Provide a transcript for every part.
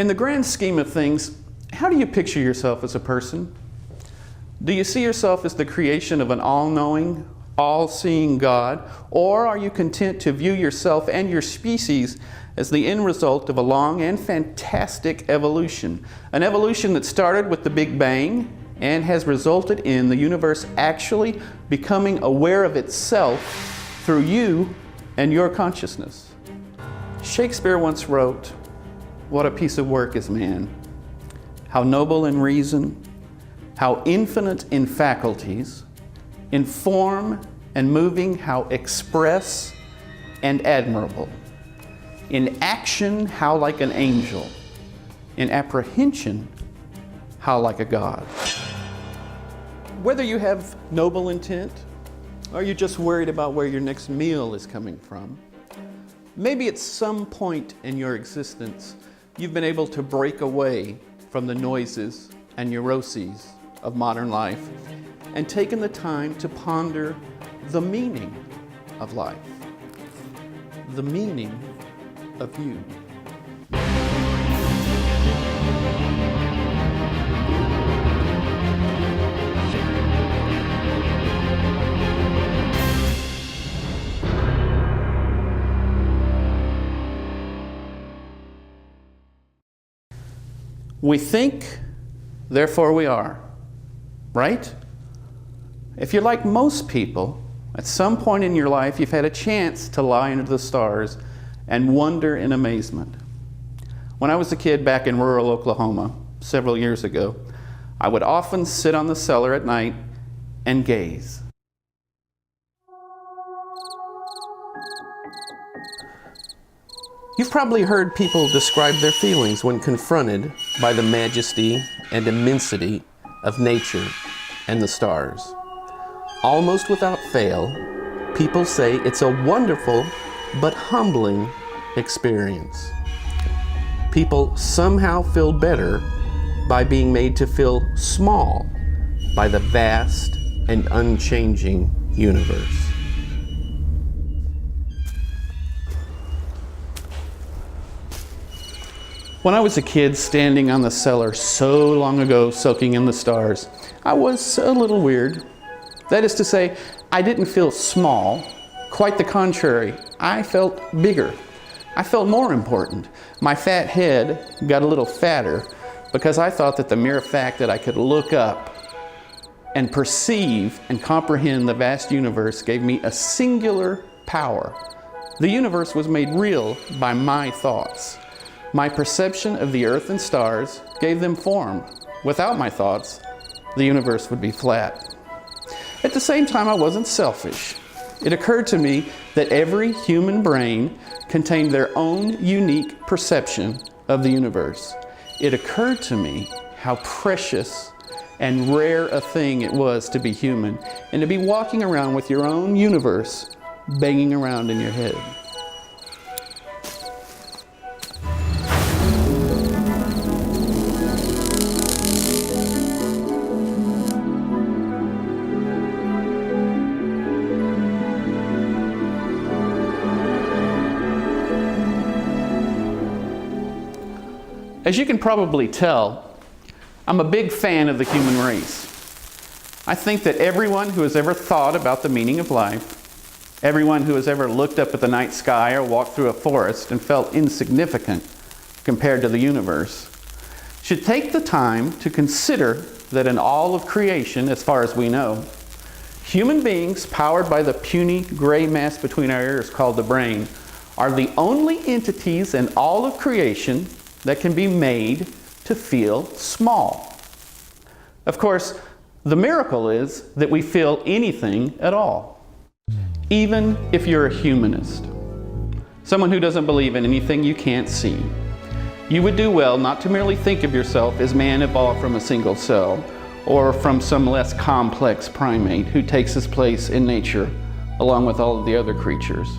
In the grand scheme of things, how do you picture yourself as a person? Do you see yourself as the creation of an all-knowing, all-seeing God, or are you content to view yourself and your species as the end result of a long and fantastic evolution? An evolution that started with the Big Bang and has resulted in the universe actually becoming aware of itself through you and your consciousness. Shakespeare once wrote, "What a piece of work is man! How noble in reason, how infinite in faculties, in form and moving, how express and admirable. In action, how like an angel. In apprehension, how like a god." Whether you have noble intent, or you're just worried about where your next meal is coming from, maybe at some point in your existence, you've been able to break away from the noises and neuroses of modern life and taken the time to ponder the meaning of life, the meaning of you. We think, therefore we are, right? If you're like most people, at some point in your life you've had a chance to lie under the stars and wonder in amazement. When I was a kid back in rural Oklahoma several years ago, I would often sit on the cellar at night and gaze. You've probably heard people describe their feelings when confronted by the majesty and immensity of nature and the stars. Almost without fail, people say it's a wonderful but humbling experience. People somehow feel better by being made to feel small by the vast and unchanging universe. When I was a kid standing on the cellar so long ago soaking in the stars, I was a little weird. That is to say, I didn't feel small. Quite the contrary, I felt bigger. I felt more important. My fat head got a little fatter because I thought that the mere fact that I could look up and perceive and comprehend the vast universe gave me a singular power. The universe was made real by my thoughts. My perception of the earth and stars gave them form. Without my thoughts, the universe would be flat. At the same time, I wasn't selfish. It occurred to me that every human brain contained their own unique perception of the universe. It occurred to me how precious and rare a thing it was to be human and to be walking around with your own universe banging around in your head. As you can probably tell, I'm a big fan of the human race. I think that everyone who has ever thought about the meaning of life, everyone who has ever looked up at the night sky or walked through a forest and felt insignificant compared to the universe, should take the time to consider that in all of creation, as far as we know, human beings powered by the puny gray mass between our ears called the brain are the only entities in all of creation that can be made to feel small. Of course, the miracle is that we feel anything at all, even if you're a humanist, someone who doesn't believe in anything you can't see. You would do well not to merely think of yourself as man evolved from a single cell or from some less complex primate who takes his place in nature along with all of the other creatures.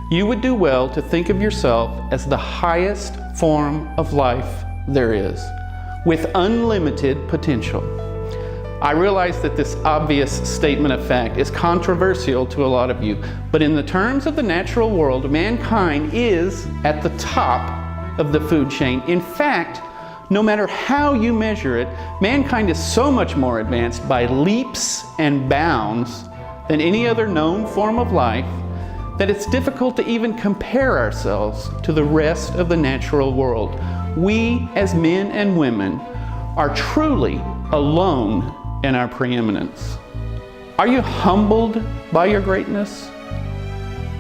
You would do well to think of yourself as the highest form of life there is, with unlimited potential. I realize that this obvious statement of fact is controversial to a lot of you, but in the terms of the natural world, mankind is at the top of the food chain. In fact, no matter how you measure it, mankind is so much more advanced by leaps and bounds than any other known form of life that it's difficult to even compare ourselves to the rest of the natural world. We, as men and women, are truly alone in our preeminence. Are you humbled by your greatness?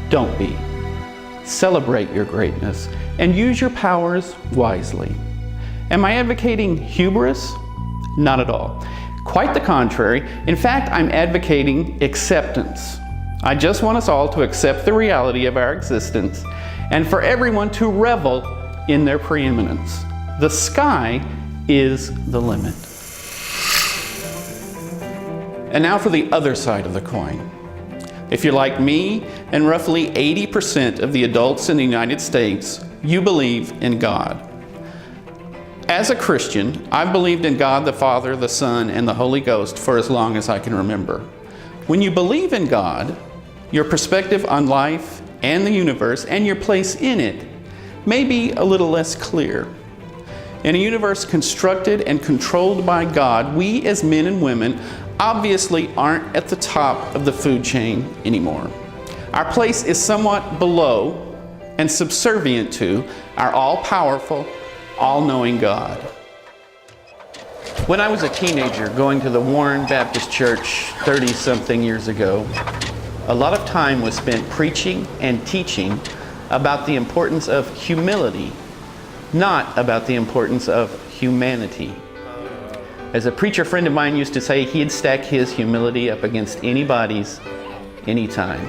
Don't be. Celebrate your greatness and use your powers wisely. Am I advocating hubris? Not at all. Quite the contrary. In fact, I'm advocating acceptance. I just want us all to accept the reality of our existence and for everyone to revel in their preeminence. The sky is the limit. And now for the other side of the coin. If you're like me and roughly 80% of the adults in the United States, you believe in God. As a Christian, I've believed in God the Father, the Son, and the Holy Ghost for as long as I can remember. When you believe in God, your perspective on life and the universe and your place in it may be a little less clear. In a universe constructed and controlled by God, we as men and women obviously aren't at the top of the food chain anymore. Our place is somewhat below and subservient to our all-powerful, all-knowing God. When I was a teenager going to the Warren Baptist Church 30-something years ago, a lot of time was spent preaching and teaching about the importance of humility, not about the importance of humanity. As a preacher friend of mine used to say, he'd stack his humility up against anybody's, anytime.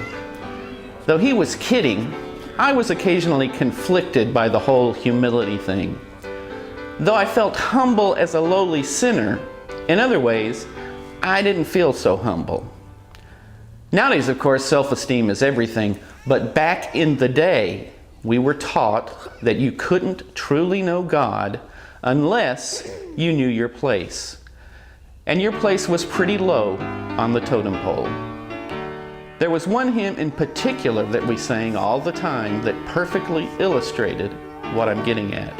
Though he was kidding, I was occasionally conflicted by the whole humility thing. Though I felt humble as a lowly sinner, in other ways, I didn't feel so humble. Nowadays, of course, self-esteem is everything, but back in the day, we were taught that you couldn't truly know God unless you knew your place. And your place was pretty low on the totem pole. There was one hymn in particular that we sang all the time that perfectly illustrated what I'm getting at.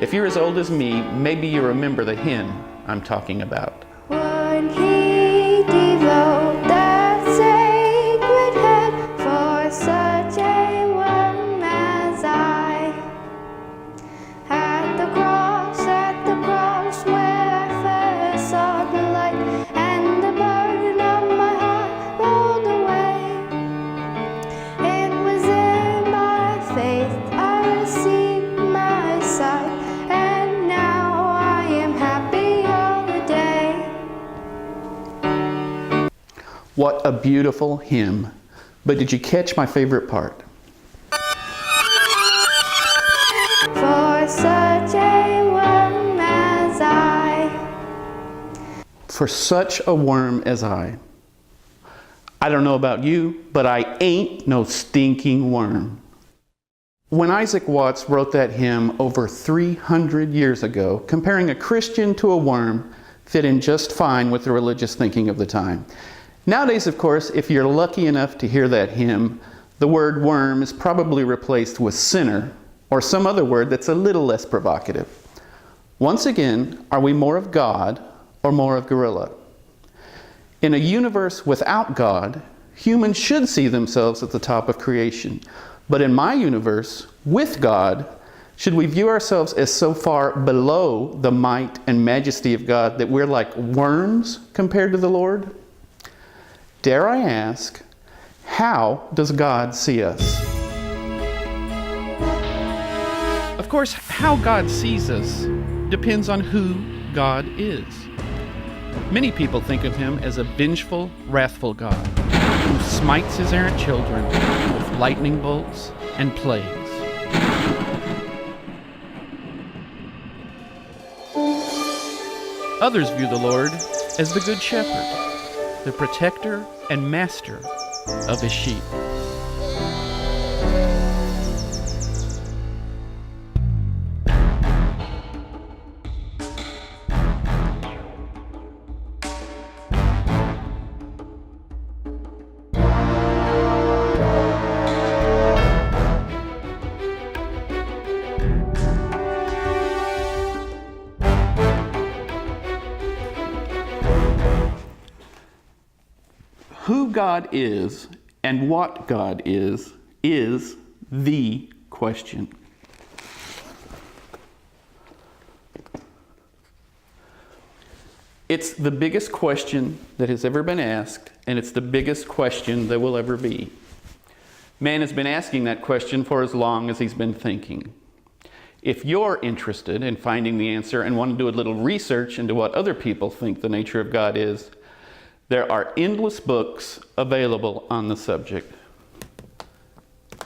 If you're as old as me, maybe you remember the hymn I'm talking about. Would he devote that sacred head for such a one as I? At the cross where I first saw the light, and the burden of my heart rolled away. It was in my faith I received my sight, and now I am happy all the day. What a beautiful hymn. But did you catch my favorite part? For such a one as I. For such a worm as I. I don't know about you, but I ain't no stinking worm. When Isaac Watts wrote that hymn over 300 years ago, comparing a Christian to a worm fit in just fine with the religious thinking of the time. Nowadays, of course, if you're lucky enough to hear that hymn, the word worm is probably replaced with sinner or some other word that's a little less provocative. Once again, are we more of God or more of gorilla? In a universe without God, humans should see themselves at the top of creation. But in my universe, with God, should we view ourselves as so far below the might and majesty of God that we're like worms compared to the Lord? Dare I ask, how does God see us? Of course, how God sees us depends on who God is. Many people think of him as a vengeful, wrathful God who smites his errant children with lightning bolts and plagues. Others view the Lord as the Good Shepherd, the protector and master of his sheep. who God is and what God is the question. It's the biggest question that has ever been asked, and it's the biggest question that will ever be. Man has been asking that question for as long as he's been thinking. If you're interested in finding the answer and want to do a little research into what other people think the nature of God is, there are endless books available on the subject.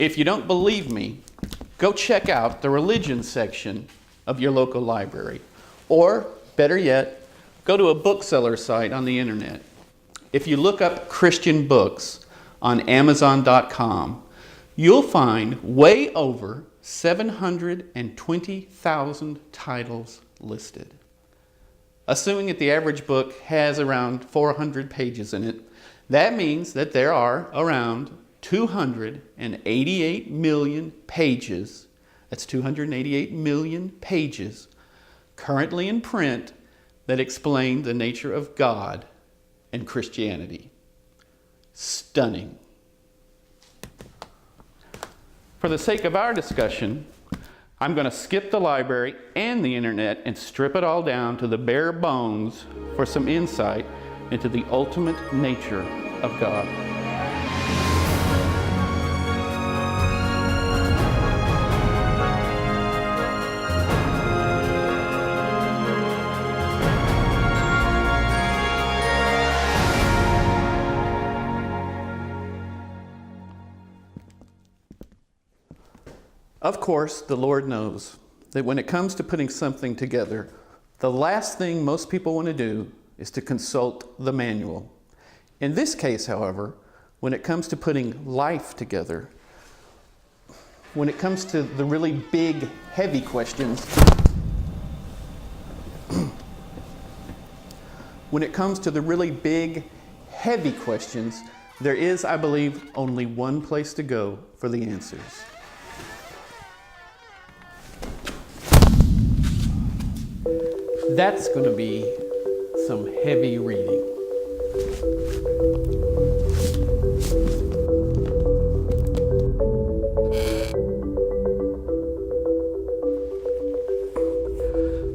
If you don't believe me, go check out the religion section of your local library. Or, better yet, go to a bookseller site on the internet. If you look up Christian books on Amazon.com, you'll find way over 720,000 titles listed. Assuming that the average book has around 400 pages in it, that means that there are around 288 million pages, that's 288 million pages, currently in print that explain the nature of God and Christianity. Stunning. For the sake of our discussion, I'm going to skip the library and the internet and strip it all down to the bare bones for some insight into the ultimate nature of God. Of course, the Lord knows that when it comes to putting something together, the last thing most people want to do is to consult the manual. In this case, however, when it comes to putting life together, when it comes to the really big, heavy questions, there is, I believe, only one place to go for the answers. That's going to be some heavy reading.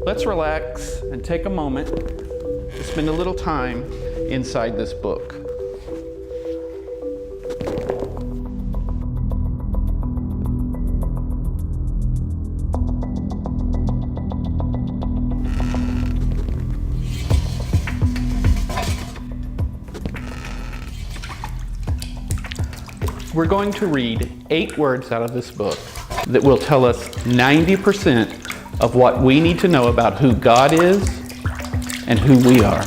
Let's relax and take a moment to spend a little time inside this book. We're going to read 8 words out of this book that will tell us 90% of what we need to know about who God is and who we are.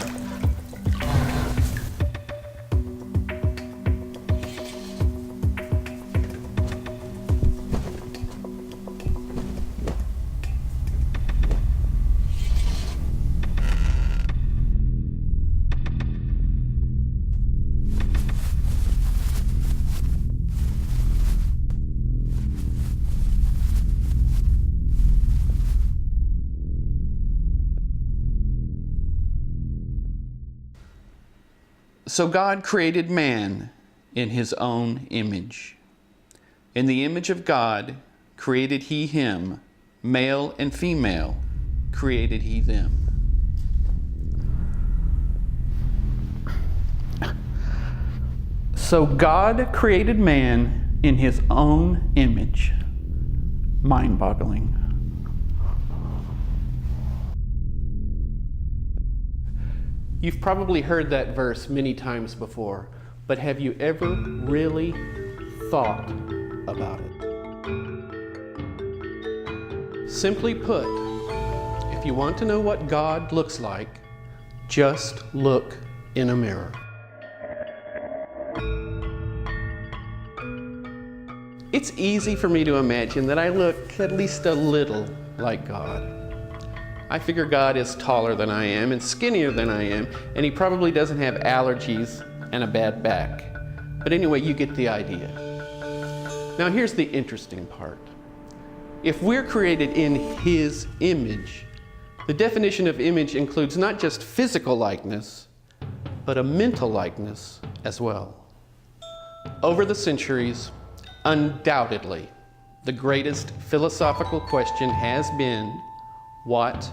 So God created man in his own image. In the image of God created he him, male and female created he them. So God created man in his own image. Mind-boggling. You've probably heard that verse many times before, but have you ever really thought about it? Simply put, if you want to know what God looks like, just look in a mirror. It's easy for me to imagine that I look at least a little like God. I figure God is taller than I am and skinnier than I am, and he probably doesn't have allergies and a bad back. But anyway, you get the idea. Now here's the interesting part. If we're created in his image, the definition of image includes not just physical likeness, but a mental likeness as well. Over the centuries, undoubtedly, the greatest philosophical question has been, what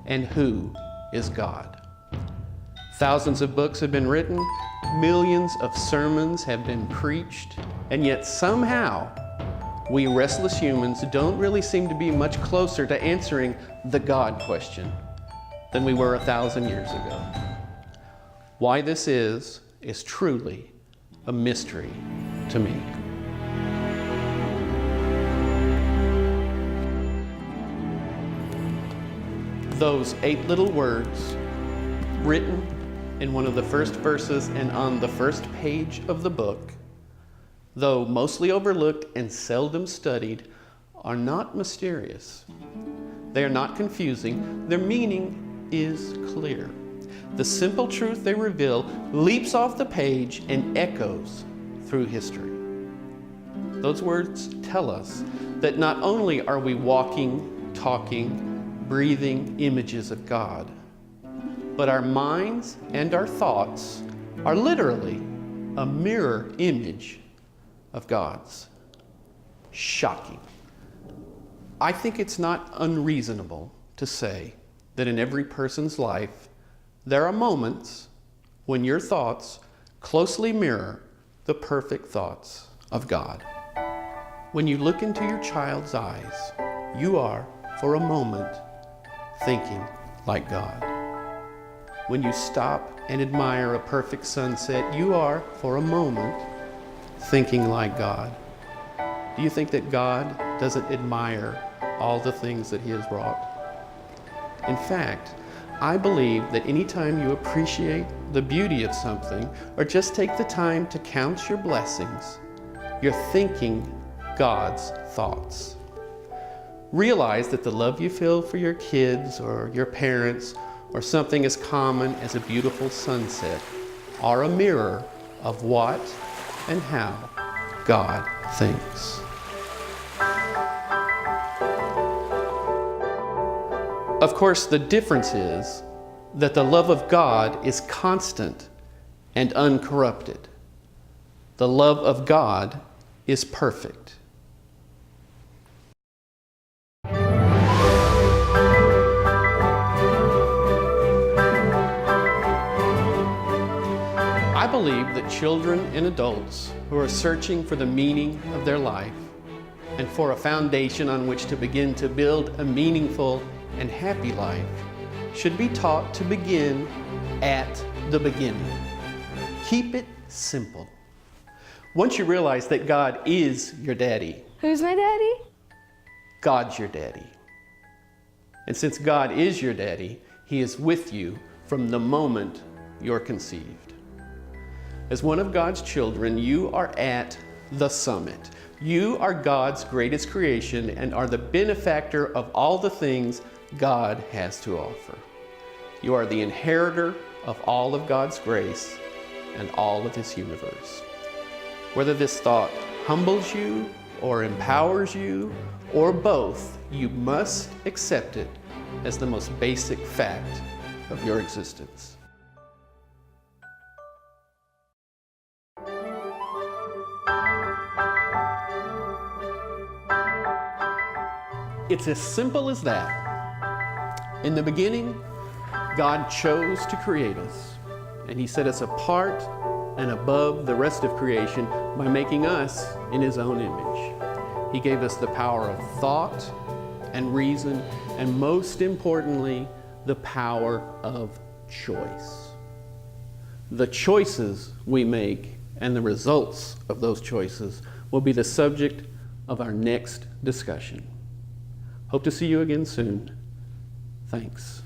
and who is God? Thousands of books have been written, millions of sermons have been preached, and yet somehow, we restless humans don't really seem to be much closer to answering the God question than we were 1,000 years ago. Why this is truly a mystery to me. Those 8 little words, written in one of the first verses and on the first page of the book, though mostly overlooked and seldom studied, are not mysterious. They are not confusing. Their meaning is clear. The simple truth they reveal leaps off the page and echoes through history. Those words tell us that not only are we walking, talking, breathing images of God, but our minds and our thoughts are literally a mirror image of God's. Shocking. I think it's not unreasonable to say that in every person's life, there are moments when your thoughts closely mirror the perfect thoughts of God. When you look into your child's eyes, you are, for a moment, thinking like God. When you stop and admire a perfect sunset, you are, for a moment, thinking like God. Do you think that God doesn't admire all the things that He has wrought? In fact, I believe that anytime you appreciate the beauty of something, or just take the time to count your blessings, you're thinking God's thoughts. Realize that the love you feel for your kids or your parents or something as common as a beautiful sunset are a mirror of what and how God thinks. Of course, the difference is that the love of God is constant and uncorrupted. The love of God is perfect. I believe that children and adults who are searching for the meaning of their life and for a foundation on which to begin to build a meaningful and happy life should be taught to begin at the beginning. Keep it simple. Once you realize that God is your daddy. Who's my daddy? God's your daddy. And since God is your daddy, He is with you from the moment you're conceived. As one of God's children, you are at the summit. You are God's greatest creation and are the benefactor of all the things God has to offer. You are the inheritor of all of God's grace and all of His universe. Whether this thought humbles you or empowers you or both, you must accept it as the most basic fact of your existence. It's as simple as that. In the beginning, God chose to create us, and He set us apart and above the rest of creation by making us in His own image. He gave us the power of thought and reason, and most importantly, the power of choice. The choices we make and the results of those choices will be the subject of our next discussion. Hope to see you again soon. Thanks.